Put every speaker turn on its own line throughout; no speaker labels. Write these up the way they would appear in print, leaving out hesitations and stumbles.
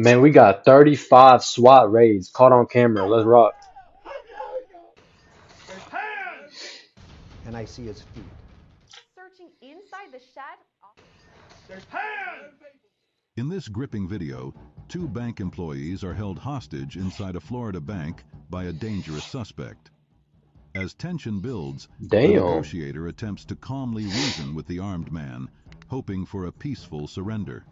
Man, we got 35 SWAT raids caught on camera. Let's rock.
And I see his feet.
Searching inside the shed.
In this gripping video, two bank employees are held hostage inside a Florida bank by a dangerous suspect. As tension builds, the
Damn.
negotiator attempts to calmly reason with the armed man, hoping for a peaceful surrender.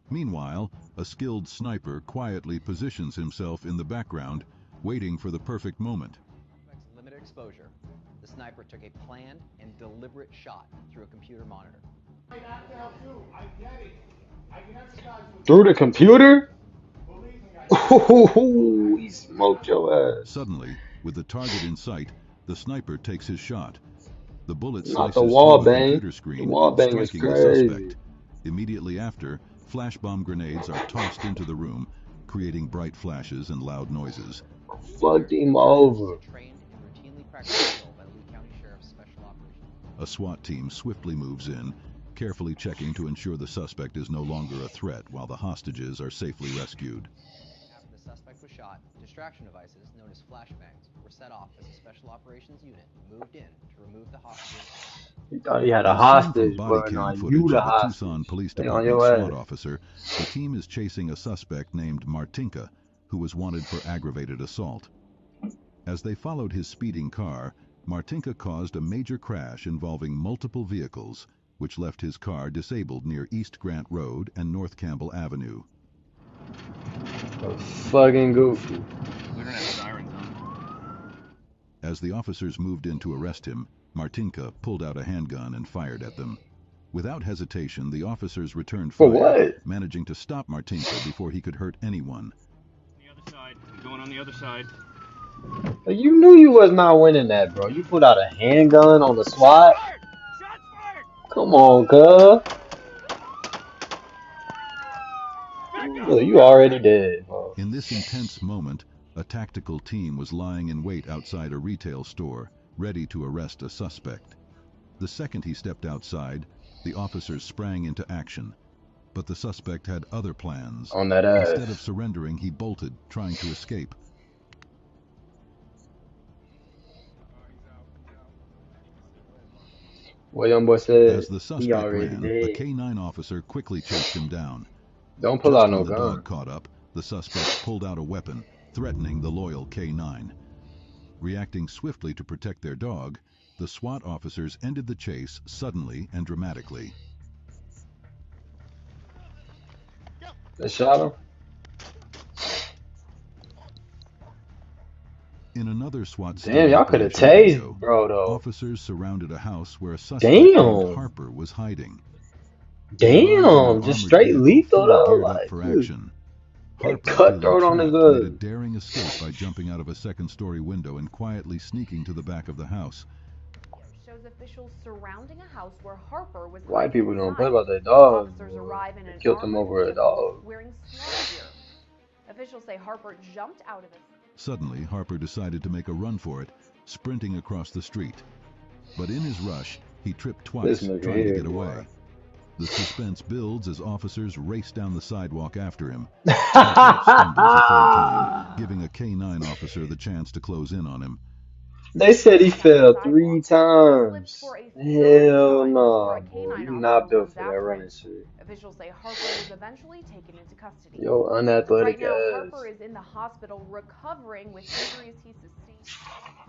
Meanwhile, a skilled sniper quietly positions himself in the background, waiting for the perfect moment.
Limited exposure. The sniper took a planned and deliberate shot through a computer monitor.
Through the computer? Ooh, he smoked your ass.
Suddenly, with the target in sight, the sniper takes his shot. The bullet
Not the
slices
wall
through the
bang.
computer
The
screen,
wall bang is
striking the
crazy.
suspect. Immediately after, flash bomb grenades are tossed into the room, creating bright flashes and loud noises.
Fucked him over.
Trained and routinely practiced by the Lee County Sheriff's Special Operations.
A SWAT team swiftly moves in, carefully checking to ensure the suspect is no longer a threat while the hostages are safely rescued.
After the suspect was shot, distraction devices known as flashbangs were set off as a Special Operations unit moved in to remove the hostages.
He thought he had a
As seen from
hostage,
body
but
cam
no, you
footage
the
of the
hostage.
Tucson Police
Stay on
Department
your
SWAT
ass.
officer, the team is chasing a suspect named Martinka, who was wanted for aggravated assault. As they followed his speeding car, Martinka caused a major crash involving multiple vehicles, which left his car disabled near East Grant Road and North Campbell Avenue.
Fucking goofy.
We don't have sirens on.
As the officers moved in to arrest him, Martinka pulled out a handgun and fired at them. Without hesitation, the officers returned
For
fire,
what?
managing to stop Martinka before he could hurt anyone.
The other side. I'm going on the other side.
You knew you was not winning that, bro. You put out a handgun on the SWAT.
Shots fired!
Come on, cuz. Look, you already dead, bro.
In this intense moment, a tactical team was lying in wait outside a retail store, ready to arrest a suspect. The second he stepped outside, the officers sprang into action. But the suspect had other plans.
On that ass.
Instead of surrendering, he bolted, trying to escape.
What young boy said,
As the
he
suspect
already
ran, a
dead.
K-9 officer quickly chased him down.
Don't pull
Just
out no
when the
gun.
dog caught up, the suspect pulled out a weapon, threatening the loyal K-9. Reacting swiftly to protect their dog, the SWAT officers ended the chase suddenly and dramatically.
They shot him?
In another SWAT
Damn, y'all could have
operation video,
tased, bro, though.
officers surrounded a house where a suspect named
Damn.
Harper was hiding. They arrived in an
Damn. Just
armored
straight
vehicle
lethal,
fully
though.
geared up
Like,
for
dude,
action.
they
Harper,
cutthroat
feeling
on his
trapped, made a
ass.
daring escape by jumping out of a second-story window and quietly sneaking to the back of the house.
Shows officials surrounding a house where Harper was
White
hiding
people don't
inside.
play about their dogs.
Officers
Boy.
arrive in
They
an
killed them
armored
over a
vehicle
dog.
wearing SWAT gear. Officials say Harper jumped out of it.
Suddenly, Harper decided to make a run for it, sprinting across the street. But in his rush, he tripped twice,
This nigga
trying to
here,
get
boy.
away. The suspense builds as officers race down the sidewalk after him. Harper stumbles a third time, giving a K-9 officer the chance to close in on him.
They said he fell 3 times. Hell no, boy. You not built for that running shit.
Officials say Harper was eventually taken into custody.
Yo, unathletic
Right now,
ass.
Harper is in the hospital recovering with injuries he sustained.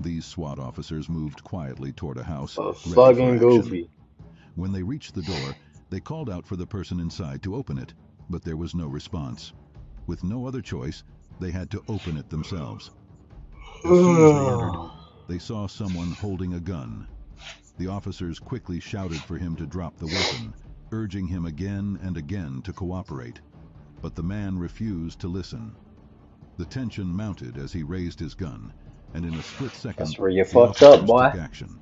These SWAT officers moved quietly toward a house,
A
ready for
fucking
action.
goofy.
When they reached the door, they called out for the person inside to open it, but there was no response. With no other choice, they had to open it themselves. As soon as they entered, they saw someone holding a gun. The officers quickly shouted for him to drop the weapon, urging him again and again to cooperate. But the man refused to listen. The tension mounted as he raised his gun, and in a split second,
That's where you
the
fucked up,
officers
boy.
took action.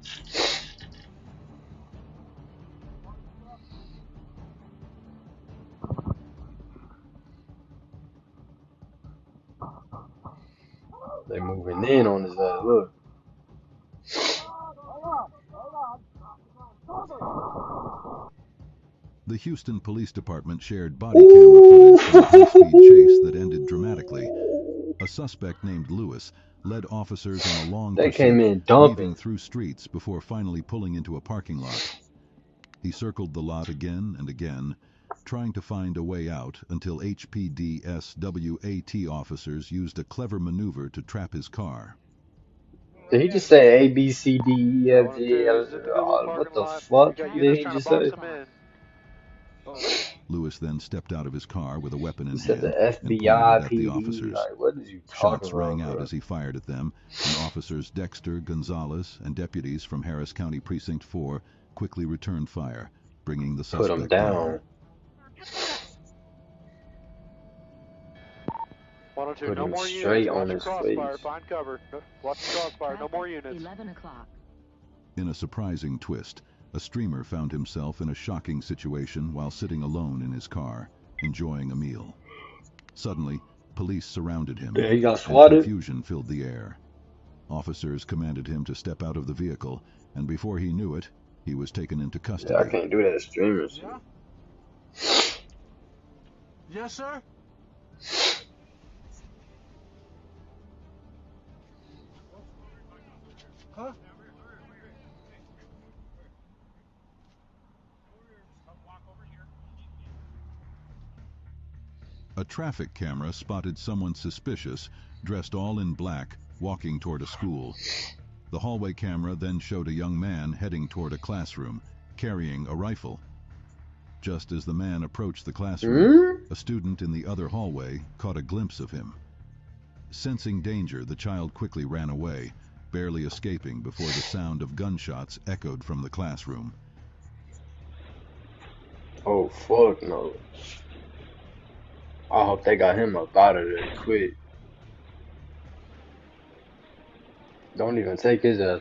They moving in on his ass. Look.
The Houston Police Department shared body camera footage from a high-speed chase that ended dramatically. A suspect named Lewis led officers on a long
They came
pursuit,
in
weaving
dumping.
through streets before finally pulling into a parking lot. He circled the lot again and again, trying to find a way out until HPD SWAT officers used a clever maneuver to trap his car.
Did he just say A, B, C, D, E, F, G?
Is it the good little
What
parking
the
lot?
fuck
You got
did
units
he
trying to
just
box
say?
them in.
Lewis then stepped out of his car with a weapon
He
in
said the
hand and pointed
FBI,
it at the
PD.
officers.
Like, what is you talking
Shots
about,
rang out
bro?
as he fired at them, and officers Dexter, Gonzalez, and deputies from Harris County Precinct 4 quickly returned fire, bringing the
Put him
suspect down.
down.
102,
Put
no
him
more
straight
units.
on
Watch your
his
crossfire.
face.
Find cover. Watch the crossfire. No more units.
11 o'clock.
In a surprising twist, a streamer found himself in a shocking situation while sitting alone in his car, enjoying a meal. Suddenly, police surrounded him,
Yeah, he got
and
swatted.
confusion filled the air. Officers commanded him to step out of the vehicle, and before he knew it, he was taken into
Yeah, I
custody.
can't do that to streamers.
Yeah? Yes, sir? Huh?
A traffic camera spotted someone suspicious, dressed all in black, walking toward a school. The hallway camera then showed a young man heading toward a classroom, carrying a rifle. Just as the man approached the classroom, a student in the other hallway caught a glimpse of him. Sensing danger, the child quickly ran away, barely escaping before the sound of gunshots echoed from the classroom.
Oh, fuck no. I hope they got him up out of there quick. Don't even take his ass.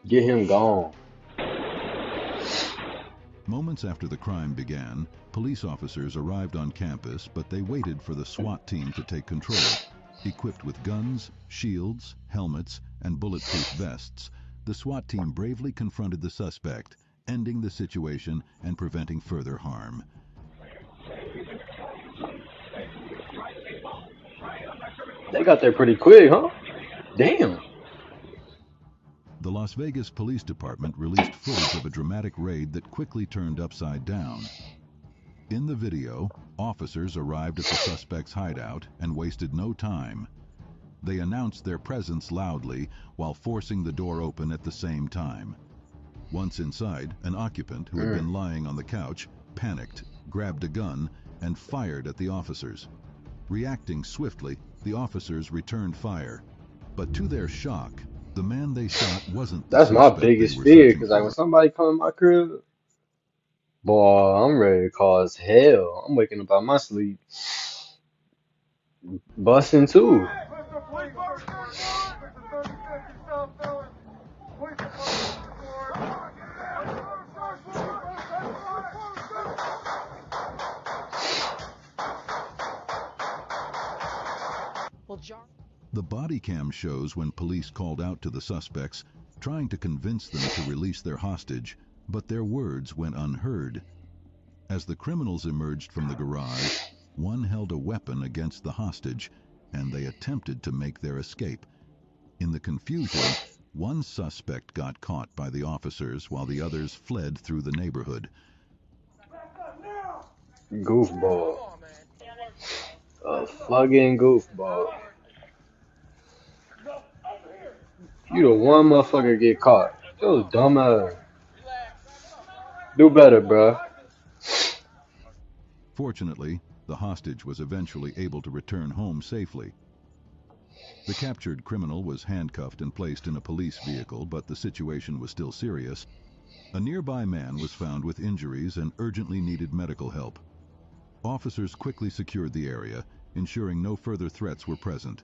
Get him gone.
Moments after the crime began, police officers arrived on campus, but they waited for the SWAT team to take control. Equipped with guns, shields, helmets, and bulletproof vests, the SWAT team bravely confronted the suspect, ending the situation and preventing further harm.
They got there pretty quick, huh? Damn.
The Las Vegas Police Department released footage of a dramatic raid that quickly turned upside down. In the video, officers arrived at the suspect's hideout and wasted no time. They announced their presence loudly while forcing the door open at the same time. Once inside, an occupant who had been lying on the couch panicked, grabbed a gun, and fired at the officers. Reacting swiftly, the officers returned fire. But to their shock, the man they shot wasn't the
That's my
suspect they
biggest
were
fear,
searching
because like when
for.
somebody come in my crib, boy, I'm ready to cause hell. I'm waking up out my sleep, busting too.
The body cam shows when police called out to the suspects, trying to convince them to release their hostage, but their words went unheard. As the criminals emerged from the garage, one held a weapon against the hostage, and they attempted to make their escape. In the confusion, one suspect got caught by the officers while the others fled through the neighborhood.
Goofball. A fucking goofball. You the one motherfucker get caught. Yo, dumbass. Do better, bruh.
Fortunately, the hostage was eventually able to return home safely. The captured criminal was handcuffed and placed in a police vehicle, but the situation was still serious. A nearby man was found with injuries and urgently needed medical help. Officers quickly secured the area, ensuring no further threats were present.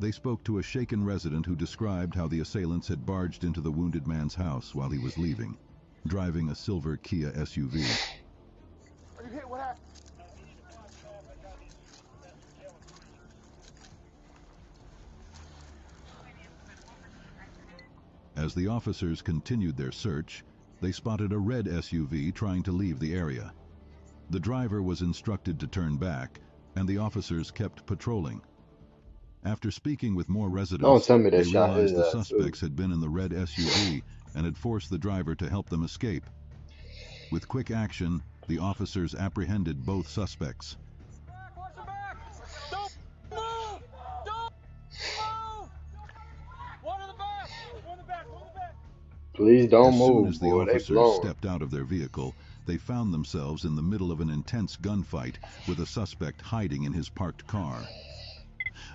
They spoke to a shaken resident who described how the assailants had barged into the wounded man's house while he was leaving, driving a silver Kia SUV. As the officers continued their search, they spotted a red SUV trying to leave the area. The driver was instructed to turn back, and the officers kept patrolling. After speaking with more
Don't
residents,
tell me they
they
shot his
realized the
ass too.
suspects had been in the red SUV and had forced the driver to help them escape. With quick action, the officers apprehended both suspects.
Please don't
As soon
move,
as the
boy. They
officers
blowing.
stepped out of their vehicle, they found themselves in the middle of an intense gunfight with a suspect hiding in his parked car.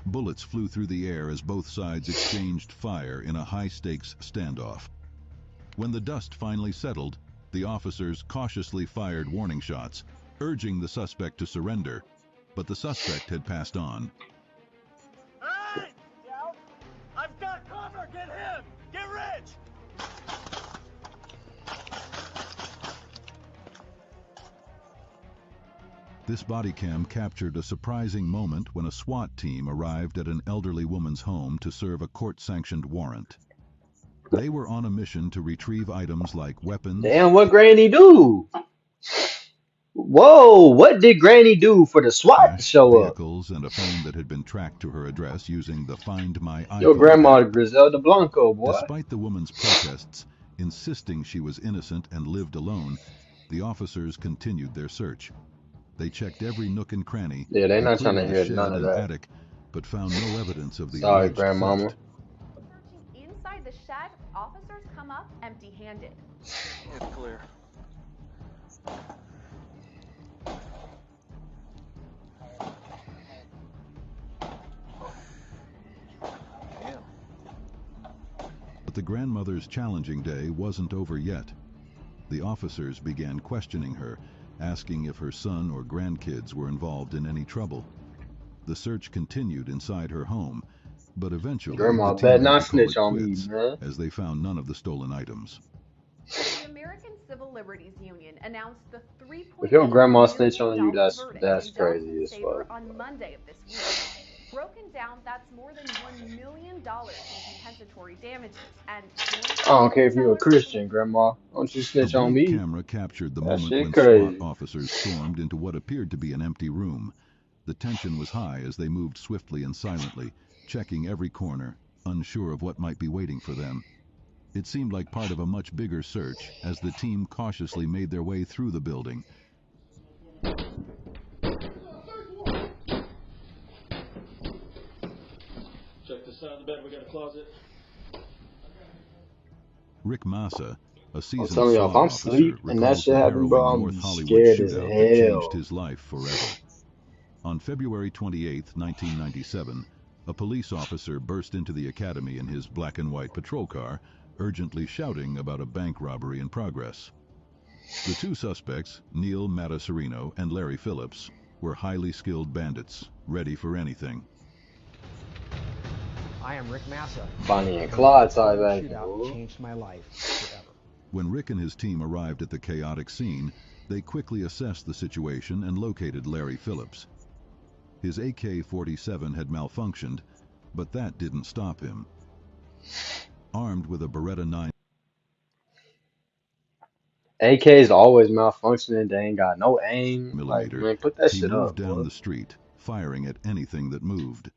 Bullets flew through the air as both sides exchanged fire in a high-stakes standoff. When the dust finally settled, the officers cautiously fired warning shots, urging the suspect to surrender, but the suspect had passed on.
Hey! I've got cover! Get him! Get rich!
This body cam captured a surprising moment when a SWAT team arrived at an elderly woman's home to serve a court-sanctioned warrant. They were on a mission to retrieve items like weapons.
Damn, what Granny do? Whoa, what did Granny do for the SWAT to
Cash,
show up?
vehicles, and a phone that had been tracked to her address using the Find My
Your
iPhone
grandma,
app.
Griselda Blanco, boy.
Despite the woman's protests, insisting she was innocent and lived alone, the officers continued their search. They checked every nook and cranny,
Yeah, they not trying to
including the
hear
shed
none of
and
that.
attic, but found no evidence of the
Sorry,
alleged
grandmama.
theft.
Searching inside the shed, officers come up empty-handed.
It's clear. Damn.
But the grandmother's challenging day wasn't over yet. The officers began questioning her, asking if her son or grandkids were involved in any trouble. The search continued inside her home, but eventually
Grandma
the
better
team had
not
to call
snitch
it
on me,
quits,
man.
as they found none of the stolen items.
The American Civil Liberties Union announced the $3.8
If your grandma snitch
million
on you, that's
verdict in
crazy
Johnson's
as
favor
fuck.
on Monday of this week. Broken down, that's more than $1 million in compensatory damages and
I don't care if you're a
$20,000
Christian, grandma. Don't you
A
snitch on
blank
me.
camera captured the
That
moment
shit
when SWAT
crazy.
officers stormed into what appeared to be an empty room. The tension was high as they moved swiftly and silently, checking every corner, unsure of what might be waiting for them. It seemed like part of a much bigger search as the team cautiously made their way through the building.
Check this side of the bed, we got a closet.
Rick Massa, a
I'm
seasoned
telling y'all, if
SWAT
I'm
officer,
asleep and that
recalls
shit
the
happen, bro,
harrowing
I'm
North
be
Hollywood
scared as
shootout that changed
hell.
his life forever. On February 28, 1997, a police officer burst into the academy in his black and white patrol car, urgently shouting about a bank robbery in progress. The two suspects, Neil Mataserino and Larry Phillips, were highly skilled bandits, ready for anything.
I am Rick Massa.
Bonnie and Clyde type
The
acting,
shootout
boy.
changed my life forever.
When Rick and his team arrived at the chaotic scene, they quickly assessed the situation and located Larry Phillips. His AK-47 had malfunctioned, but that didn't stop him. Armed with a Beretta 9
AK's always malfunctioning. They ain't got no aim. Like,
millimeter,
man, put that
he
shit
moved
up,
down
boy.
the street, firing at anything that moved.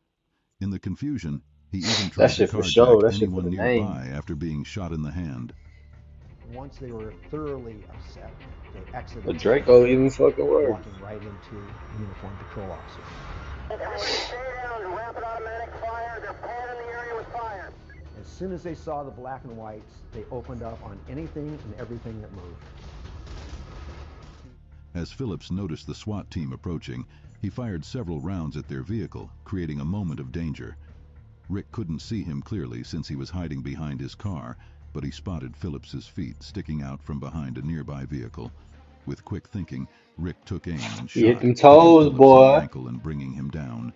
In the confusion, he even
That
tried to
shit for show.
carjack
That shit for
anyone
the name.
nearby after being shot in the hand.
Once they were thoroughly upset, they exited
But
the
Draco
building,
even fucking worse.
walking right into a uniformed patrol officer. As soon as they saw the black and whites, they opened up on anything and everything that moved.
As Phillips noticed the SWAT team approaching, he fired several rounds at their vehicle, creating a moment of danger. Rick couldn't see him clearly since he was hiding behind his car, but he spotted Phillips's feet sticking out from behind a nearby vehicle. With quick thinking, Rick took aim and
He hit
shot,
them
hitting
toes,
Phillips in the
boy.
ankle and bringing him down.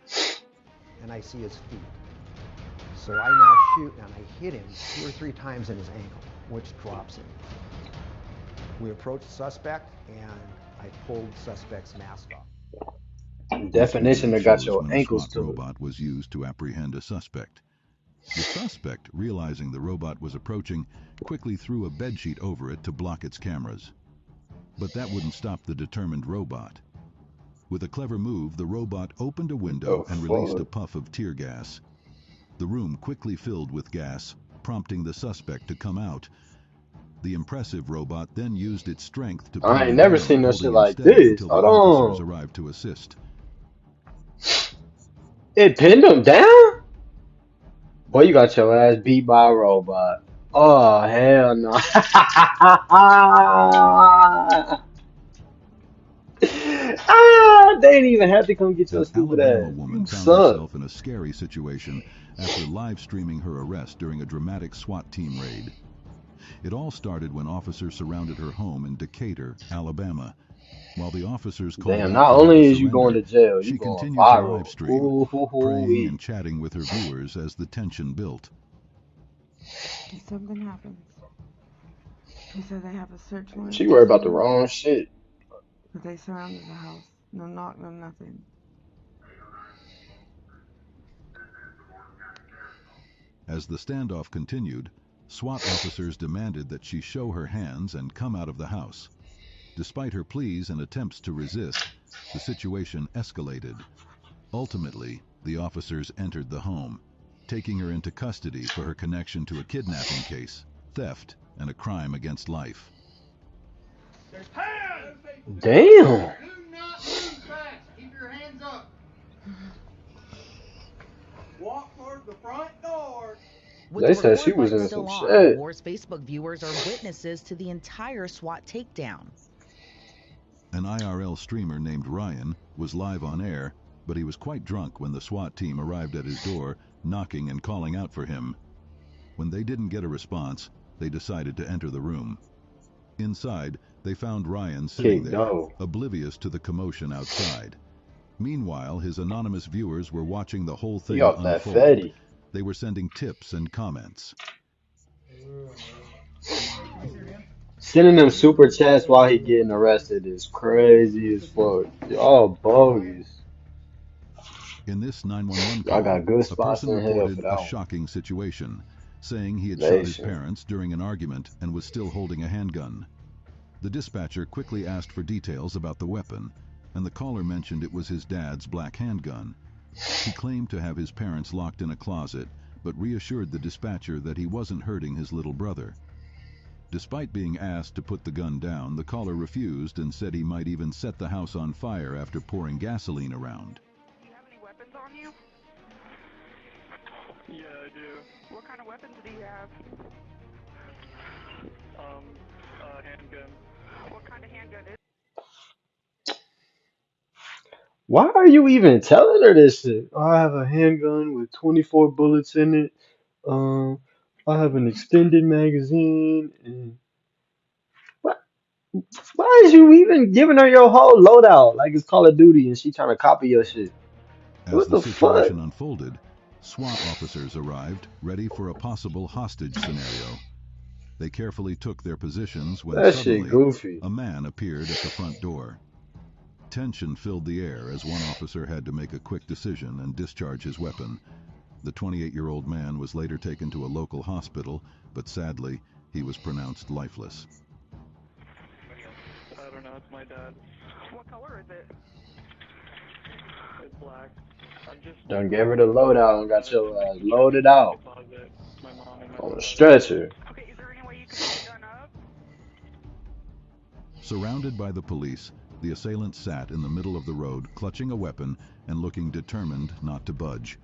And I see his feet. So I now shoot and I hit him 2 or 3 times in his ankle, which drops him. We approached the suspect and I pulled the suspect's mask off.
Definition
This video
that got
shows
your
when a
ankles
SWAT
to it.
robot was used to apprehend a suspect. The suspect, realizing the robot was approaching, quickly threw a bedsheet over it to block its cameras. But that wouldn't stop the determined robot. With a clever move, the robot opened a window
The
and released a
fuck?
puff of tear gas. The room quickly filled with gas, prompting the suspect to come out. The impressive robot then used its strength to pin
I ain't
him
never
down,
seen no shit
holding him
like
steady
this.
until the
Hold
officers
on.
arrived to assist.
It pinned him down? Boy, you got your ass beat by a robot. Oh, hell no. They didn't even have to come get your
An
stupid
Alabama
ass.
woman
You
found
suck.
herself in a scary situation after live streaming her arrest during a dramatic SWAT team raid. It all started when officers surrounded her home in Decatur, Alabama. While the officers called
Damn,
out
not
for her to
only is you going
surrender,
to jail, you
she
going
continued to live
viral.
stream,
Ooh, hoo, hoo,
praying
wee.
and chatting with her viewers as the tension built.
If something happens, he said they have a search warrant
She
for
worried about the
someone,
wrong shit.
but they surrounded the house. No knock, no nothing.
As the standoff continued, SWAT officers demanded that she show her hands and come out of the house. Despite her pleas and attempts to resist, the situation escalated. Ultimately, the officers entered the home, taking her into custody for her connection to a kidnapping case, theft, and a crime against life.
Damn.
Do not move fast. Keep your hands up. Walk toward the front door.
With
They
the
said she
record
was
lights
in some
still on,
shit.
Moore's Facebook viewers are witnesses to the entire SWAT takedown.
An IRL streamer named Ryan was live on air, but he was quite drunk when the SWAT team arrived at his door, knocking and calling out for him. When they didn't get a response, they decided to enter the room. Inside, they found Ryan sitting
Kick
there,
go.
oblivious to the commotion outside. Meanwhile, his anonymous viewers were watching the whole
He
thing
off that
unfold.
fatty.
They were sending tips and comments.
Sending them super chats while he getting arrested is crazy as fuck. Y'all bogus.
In this 911
Y'all got
call,
good
a
spots
person
in hell for
reported
that
a
one.
shocking situation, saying he had shot his
Nation.
parents during an argument and was still holding a handgun. The dispatcher quickly asked for details about the weapon, and the caller mentioned it was his dad's black handgun. He claimed to have his parents locked in a closet, but reassured the dispatcher that he wasn't hurting his little brother. Despite being asked to put the gun down, the caller refused and said he might even set the house on fire after pouring gasoline around.
Do you have any weapons on you?
Yeah, I do.
What kind of weapons do you have?
Handgun.
What kind of handgun is
Why are you even telling her this shit? I have a handgun with 24 bullets in it. Um, I have an extended magazine. And what? Why is you even giving her your whole loadout like it's Call of Duty and she trying to copy your shit?
As
What
the
the fuck?
situation unfolded, SWAT officers arrived, ready for a possible hostage scenario. They carefully took their positions when
That shit
suddenly
goofy.
a man appeared at the front door. Tension filled the air as one officer had to make a quick decision and discharge his weapon. The 28-year-old man was later taken to a local hospital, but sadly, he was pronounced lifeless.
I don't know, it's my dad.
what color is it?
It's black. I'm just
Done gave her the loadout and got
to
your
make
ass
sure
loaded
my
out
deposit, my mom and my
on a
brother.
stretcher.
Okay, is there any way you can pick the gun up?
Surrounded by the police, the assailant sat in the middle of the road, clutching a weapon and looking determined not to budge.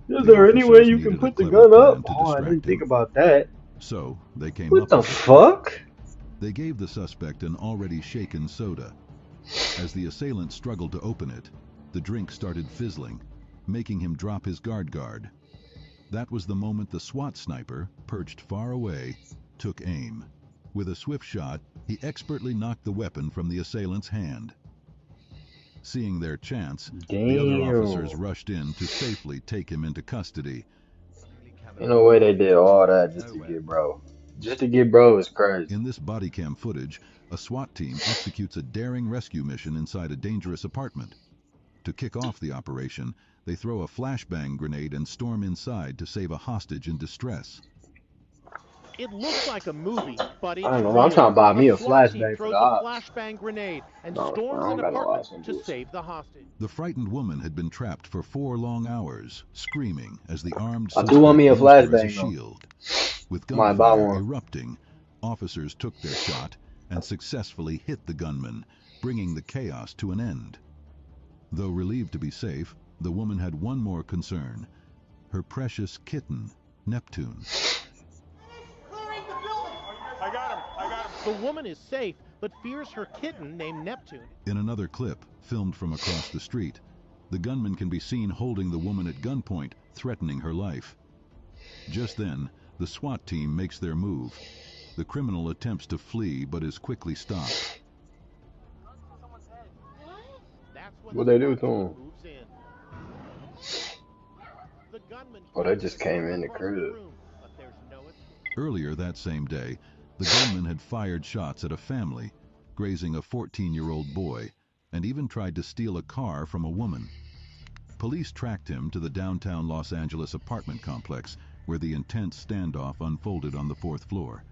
Is
The
there any way
officers
you can
needed a
put the
clever
gun up?
plan to
Oh, I didn't
distract
think
him.
about that.
So, they came
What
up
the
with it.
fuck?
They gave the suspect an already shaken soda. As the assailant struggled to open it, the drink started fizzling, making him drop his guard. That was the moment the SWAT sniper, perched far away, took aim. With a swift shot, he expertly knocked the weapon from the assailant's hand. Seeing their chance, the other officers
Damn.
rushed in to safely take him into custody.
Ain't no way they did all that just to get bro. Just to get bro is crazy.
In this body cam footage, a SWAT team executes a daring rescue mission inside a dangerous apartment. To kick off the operation, they throw a flashbang grenade and storm inside to save a hostage in distress.
It looks like a movie, but
I
it's
don't know. I'm trying
real.
to buy
A
me a
SWAT team
flashbang for the
throws a
ops.
flashbang grenade and
No, I
storms
don't
an
got no
apartment
ass on
to
bullets.
save the hostage.
The frightened woman had been trapped for 4 long hours, screaming as the armed
I do want
suspect
me a
used her as a
flashbang though.
shield. With
Might buy
gunfire
one.
erupting, officers took their shot and successfully hit the gunman, bringing the chaos to an end. Though relieved to be safe, the woman had one more concern: her precious kitten, Neptune.
I got him. The woman is safe, but fears her kitten named Neptune.
In another clip, filmed from across the street, the gunman can be seen holding the woman at gunpoint, threatening her life. Just then, the SWAT team makes their move. The criminal attempts to flee, but is quickly stopped.
What they do to him? Oh, they just came in the crib.
Earlier that same day, the gunman had fired shots at a family, grazing a 14-year-old boy, and even tried to steal a car from a woman. Police tracked him to the downtown Los Angeles apartment complex, where the intense standoff unfolded on the 4th floor.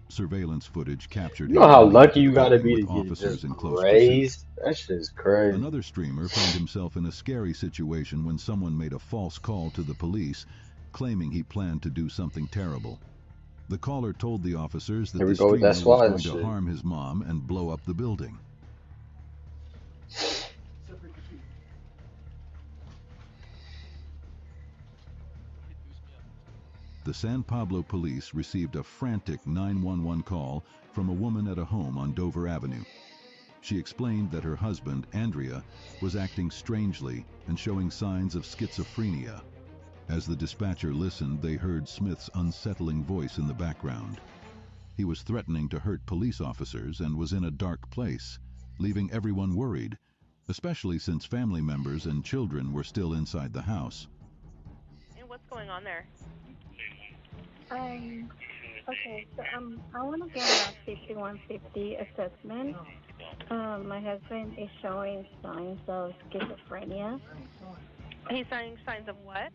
Surveillance footage captured
You
him
know how
running
lucky
into
you
the
gotta
building
be
with
to get
officers
just
in close pursuit.
grazed? That shit's crazy.
Another streamer found himself in a scary situation when someone made a false call to the police, claiming he planned to do something terrible. The caller told the officers that
Here we
the
go with
streamer
that
was
SWAT
going
and
to
shit.
harm his mom and blow up the building. The San Pablo police received a frantic 911 call from a woman at a home on Dover Avenue. She explained that her husband, Andrea, was acting strangely and showing signs of schizophrenia. As the dispatcher listened, they heard Smith's unsettling voice in the background. He was threatening to hurt police officers and was in a dark place, leaving everyone worried, especially since family members and children were still inside the house.
And what's going on there?
Okay, so I want to get a 5150 assessment. My husband is showing signs of schizophrenia.
He's showing signs of what?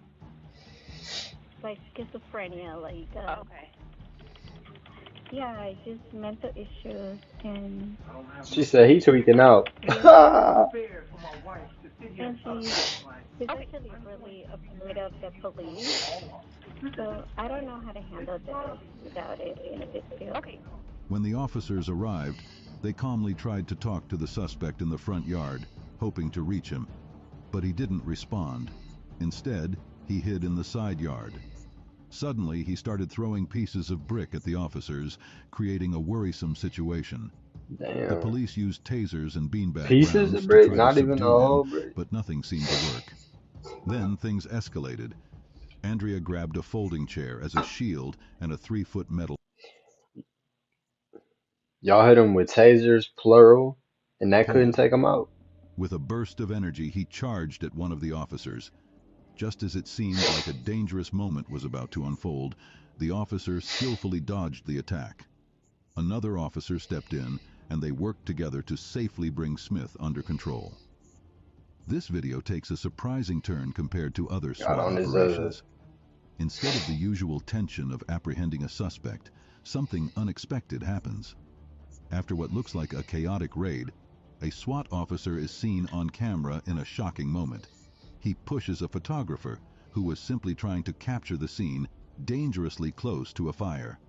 Like schizophrenia, like
okay.
Yeah, just mental issues and.
She said he tweaking out.
And he's actually really afraid of the police. So I don't know how to handle this without it being a big deal.
Okay.
When the officers arrived, they calmly tried to talk to the suspect in the front yard, hoping to reach him. But he didn't respond. Instead, he hid in the side yard. Suddenly, he started throwing pieces of brick at the officers, creating a worrisome situation.
Damn.
The police used tasers and beanbag
Pieces
rounds
of
to
brick,
try
not
to
even the
subdue him,
whole brick.
but nothing seemed to work. Then things escalated. Andrea grabbed a folding chair as a shield and a 3-foot metal.
Y'all hit him with tasers, plural, and that couldn't
pole.
take him out.
With a burst of energy, he charged at one of the officers. Just as it seemed like a dangerous moment was about to unfold, the officer skillfully dodged the attack. Another officer stepped in, and they worked together to safely bring Smith under control. This video takes a surprising turn compared to other SWAT operations. Instead of the usual tension of apprehending a suspect, something unexpected happens. After what looks like a chaotic raid, a SWAT officer is seen on camera in a shocking moment. He pushes a photographer who was simply trying to capture the scene dangerously close to a fire.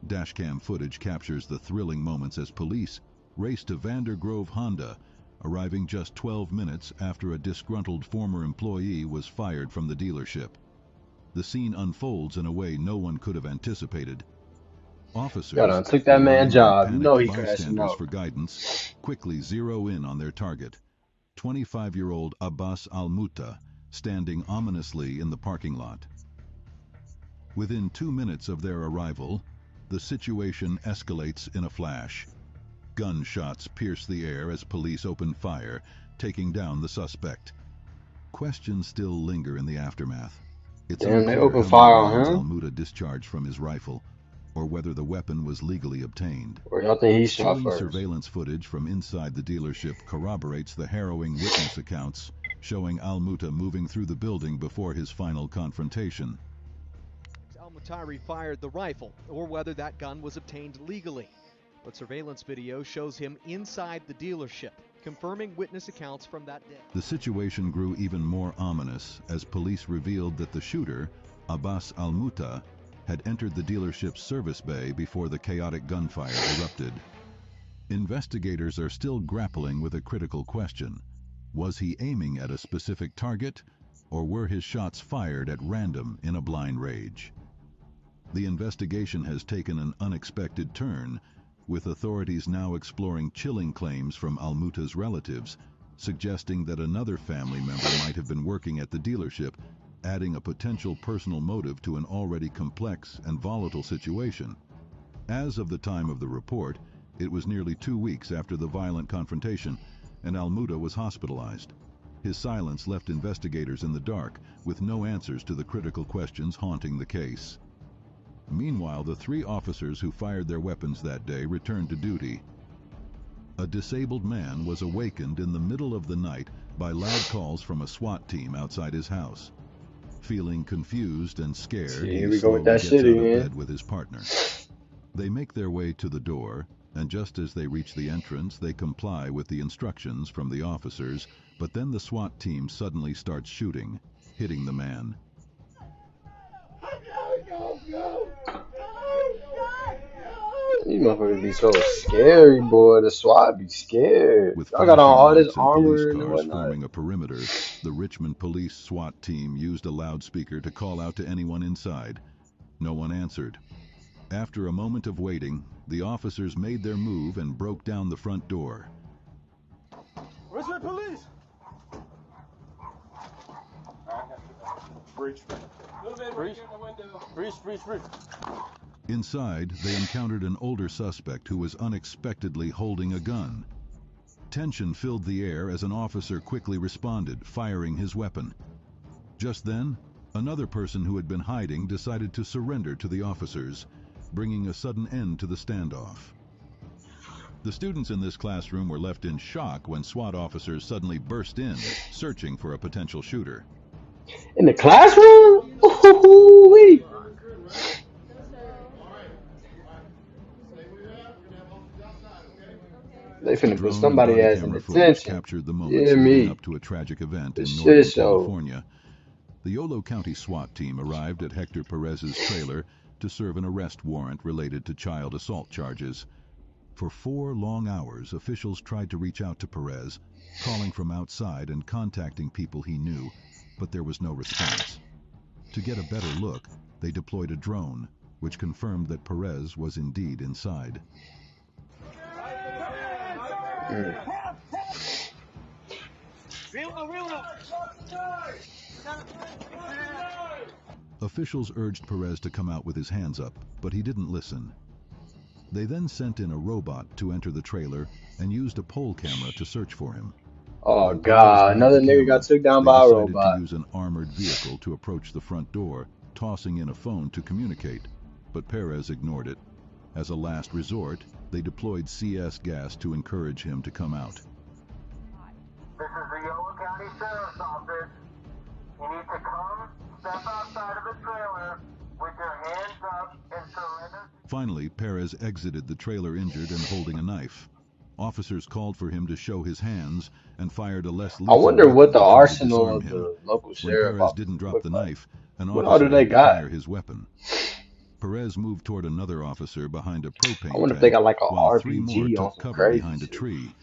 Dashcam footage captures the thrilling moments as police race to Vandergrove Honda, arriving just 12 minutes after a disgruntled former employee was fired from the dealership. The scene unfolds in a way no one could have anticipated. Officers,
took that man's job.
panicked
No, he crashing
bystanders
out.
for guidance, quickly zero in on their target, 25-year-old Abbas Al-Muta, standing ominously in the parking lot. Within 2 minutes of their arrival, the situation escalates in a flash. Gunshots pierce the air as police open fire, taking down the suspect. Questions still linger in the aftermath. It's
Damn, they
unclear
opened
how
fire
many
on
rounds
him.
Almuta discharged from his rifle, or whether the weapon was legally obtained.
Or y'all think he shot
Chilling
first?
surveillance footage from inside the dealership corroborates the harrowing witness accounts, showing Almuta moving through the building before his final confrontation.
Al-Mutayri fired the rifle, or whether that gun was obtained legally. But surveillance video shows him inside the dealership, confirming witness accounts from that day.
The situation grew even more ominous as police revealed that the shooter, Abbas Almuta, had entered the dealership's service bay before the chaotic gunfire erupted. Investigators are still grappling with a critical question. Was he aiming at a specific target, or were his shots fired at random in a blind rage? The investigation has taken an unexpected turn, with authorities now exploring chilling claims from Almuta's relatives, suggesting that another family member might have been working at the dealership, adding a potential personal motive to an already complex and volatile situation. As of the time of the report, it was nearly 2 weeks after the violent confrontation, and Almuta was hospitalized. His silence left investigators in the dark, with no answers to the critical questions haunting the case. Meanwhile, the 3 officers who fired their weapons that day returned to duty. A disabled man was awakened in the middle of the night by loud calls from a SWAT team outside his house. Feeling confused and scared,
See,
he
here we go
slowly
with that
gets
shit
out of
again.
bed with his partner. They make their way to the door, and just as they reach the entrance, they comply with the instructions from the officers, but then the SWAT team suddenly starts shooting, hitting the man.
These motherfuckers be so scary, boy. The SWAT be scared.
With
Y'all got on
flashing
all this
lights and police
armor and
cars
whatnot.
forming a perimeter, the Richmond police SWAT team used a loudspeaker to call out to anyone inside. No one answered. After a moment of waiting, the officers made their move and broke down the front door.
Richmond police! Breach. Breach.
Inside, they encountered an older suspect who was unexpectedly holding a gun. Tension filled the air as an officer quickly responded, firing his weapon. Just then, another person who had been hiding decided to surrender to the officers, bringing a sudden end to the standoff. The students in this classroom were left in shock when SWAT officers suddenly burst in, searching for a potential shooter.
In the classroom? Ooh-wee. They finna put
Drone and
somebody
body
ass in
camera footage
detention.
captured the moments
Yeah,
leading
me.
up to a tragic event
The
in
shit
Northern
show.
California. The Yolo County SWAT team arrived at Hector Perez's trailer to serve an arrest warrant related to child assault charges. For 4 long hours, officials tried to reach out to Perez, calling from outside and contacting people he knew, but there was no response. To get a better look, they deployed a drone, which confirmed that Perez was indeed inside. Officials urged Perez to come out with his hands up, but he didn't listen. They then sent in a robot to enter the trailer and used a pole camera to search for him.
Oh
When Perez
god,
grabbed
another
the
nigga
camera,
got took down
they
by a
decided to
robot.
use an armored vehicle to approach the front door, tossing in a phone to communicate, but Perez ignored it. As a last resort, they deployed CS gas to encourage him to come out.
This is the Yolo County Sheriff's Office. You need to come, step outside of the trailer with your hands up and surrender.
Finally, Perez exited the trailer injured and holding a knife. Officers called for him to show his hands and fired a less
I
lethal
wonder
weapon
what
to
the
try to
arsenal
disarm
of
him.
the local
When
sheriff
Perez
office
didn't drop
look
the
like.
knife, an
What all
officer
do they
had to
got?
fire his weapon. Perez moved toward another officer behind a
I
propane
wonder if they
tank,
got like a
while 3 more
RPG on
took
some
cover
crazy
behind a
shit.
tree.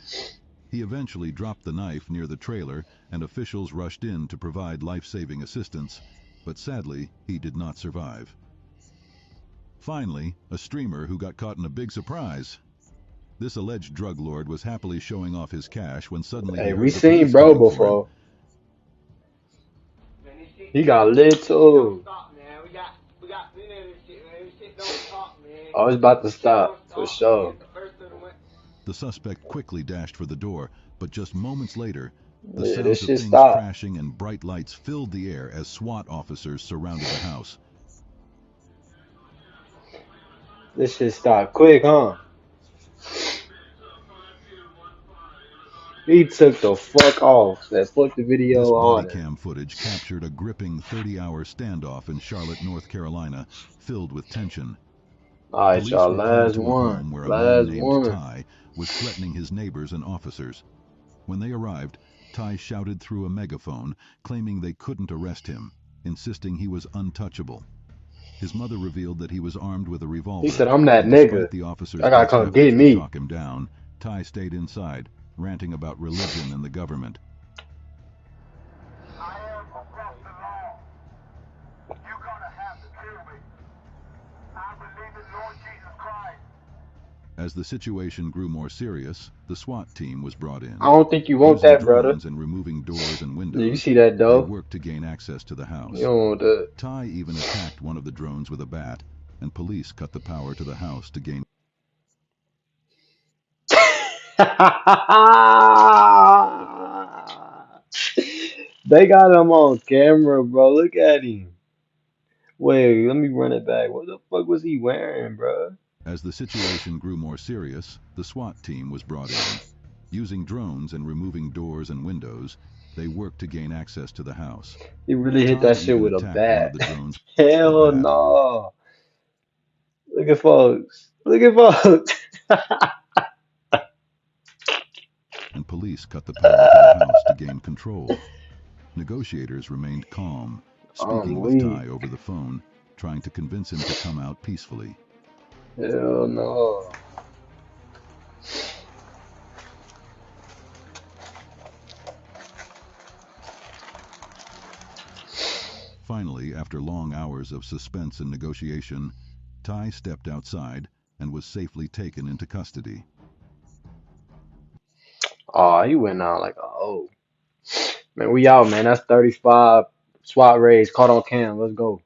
He eventually dropped the knife near the trailer, and officials rushed in to provide life-saving assistance, but sadly, he did not survive. Finally, a streamer who got caught in a big surprise. This alleged drug lord was happily showing off his cash when suddenly he
Hey,
heard
we
the
seen
police
bro
coming for him.
before. He got lit too. I was about to stop for sure.
The suspect quickly dashed for the door, but just moments later, The
Yeah,
sounds
this
of
shit
things
stopped.
crashing and bright lights filled the air as SWAT officers surrounded the house.
This shit stopped quick, huh? He took the fuck off. That fuck the
This
video, all
body
that.
cam footage captured a gripping 30-hour standoff in Charlotte, North Carolina, filled with tension.
Alright,
Police
y'all.
were called
Last
to a
one.
home where a man
Last
named
one.
Ty was threatening his neighbors and officers. When they arrived, Ty shouted through a megaphone, claiming they couldn't arrest him, insisting he was untouchable. His mother revealed that he was armed with a
He
revolver,
said, I'm that
and despite
nigga.
the officer's
I gotta
best
come get
efforts to
me.
talk him down, Ty stayed inside, ranting about religion and the government.
I am above the law. You're gonna have to kill me. I believe in Lord Jesus Christ.
As the situation grew more serious, the SWAT team was brought in.
I don't think you want
Using
that, brother.
drones and removing doors and
Yeah, you
windows,
see that,
they
though?
worked to gain access to the
You
house.
don't want that.
Ty even attacked one of the drones with a bat, and police cut the power to the house to gain.
They got him on camera, bro. Look at him. Wait, let me run it back. What the fuck was he wearing, bro?
As the situation grew more serious, the SWAT team was brought in. Using drones and removing doors and windows, they worked to gain access to the house.
He really hit
Ty
that shit
even
with a
attacked one of
bat.
the drones with a
Hell
bat,
no. Look at folks. Look at folks.
and police cut the power to the house to gain control. Negotiators remained calm, speaking
I'm
with
weak.
Ty over the phone, trying to convince him to come out peacefully.
Hell no.
Finally, after long hours of suspense and negotiation, Ty stepped outside and was safely taken into custody.
Oh, he went out like a hoe. Man, we out, man. That's 35 SWAT raids caught on cam. Let's go.